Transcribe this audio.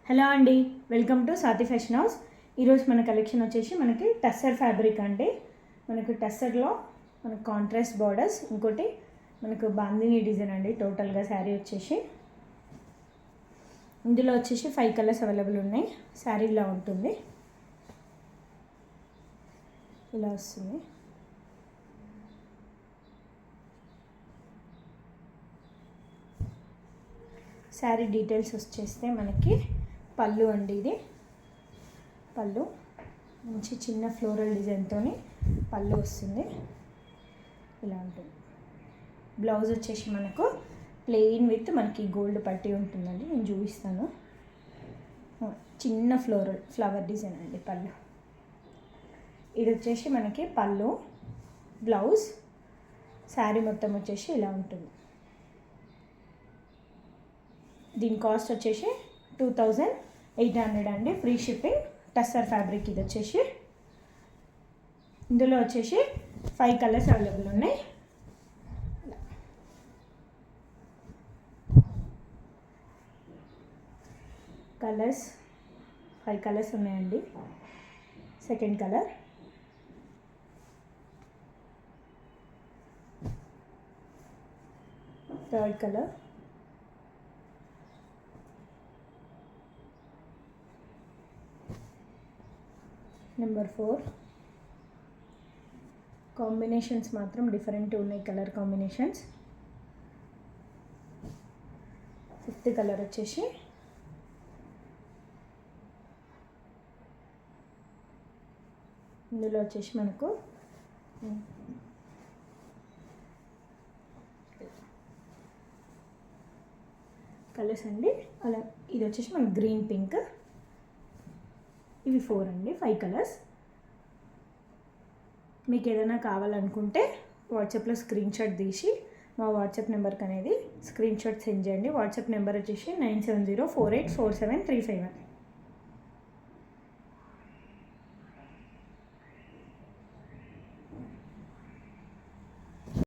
Hello అండి, welcome to Swathi fashion house. ఈరోజు మన కలెక్షన్ వచ్చేసి మనకి టస్సర్ ఫ్యాబ్రిక్ అండి. మనకు టస్సర్లో మనకు కాంట్రాస్ట్ బార్డర్స్, ఇంకోటి మనకు బాందిని డిజైన్ అండి. టోటల్గా శారీ వచ్చేసి ఇందులో వచ్చేసి 5 కలర్స్ అవైలబుల్ ఉన్నాయి. శారీ ఇలా ఉంటుంది, ఇలా వస్తుంది. శారీ డీటెయిల్స్ వచ్చేస్తే మనకి పళ్ళు అండి, ఇది పళ్ళు మంచి చిన్న ఫ్లోరల్ డిజైన్తో పళ్ళు వస్తుంది, ఇలా ఉంటుంది. బ్లౌజ్ వచ్చేసి మనకు ప్లెయిన్ విత్ మనకి గోల్డ్ పట్టి ఉంటుందండి. నేను చూపిస్తాను. చిన్న ఫ్లవర్ డిజైన్ అండి పళ్ళు. ఇది వచ్చేసి మనకి పళ్ళు, బ్లౌజ్, శారీ మొత్తం వచ్చేసి ఇలా ఉంటుంది. దీని కాస్ట్ వచ్చేసి 2800 అండి, ఫ్రీ షిప్పింగ్. టస్సర్ ఫ్యాబ్రిక్ ఇది వచ్చేసి. ఇందులో వచ్చేసి 5 కలర్స్ అవైలబుల్ ఉన్నాయి. కలర్స్ 5 కలర్స్ ఉన్నాయండి. Second colour, third colour, number 4. Combinations మాత్రం డిఫరెంట్ ఉన్నాయి, కలర్ కాంబినేషన్స్. ఫిఫ్త్ కలర్ వచ్చేసి ఇందులో వచ్చేసి మనకు కలర్స్ అండి. అలా ఇది వచ్చేసి మనకు గ్రీన్, పింక్. ఇవి 4 అండి, 5 కలర్స్. మీకు ఏదైనా కావాలనుకుంటే వాట్సాప్లో స్క్రీన్ షాట్ తీసి మా వాట్సాప్ నెంబర్కి అనేది స్క్రీన్ షాట్ సెండ్ చేయండి. వాట్సాప్ నెంబర్ వచ్చేసి 9704847351.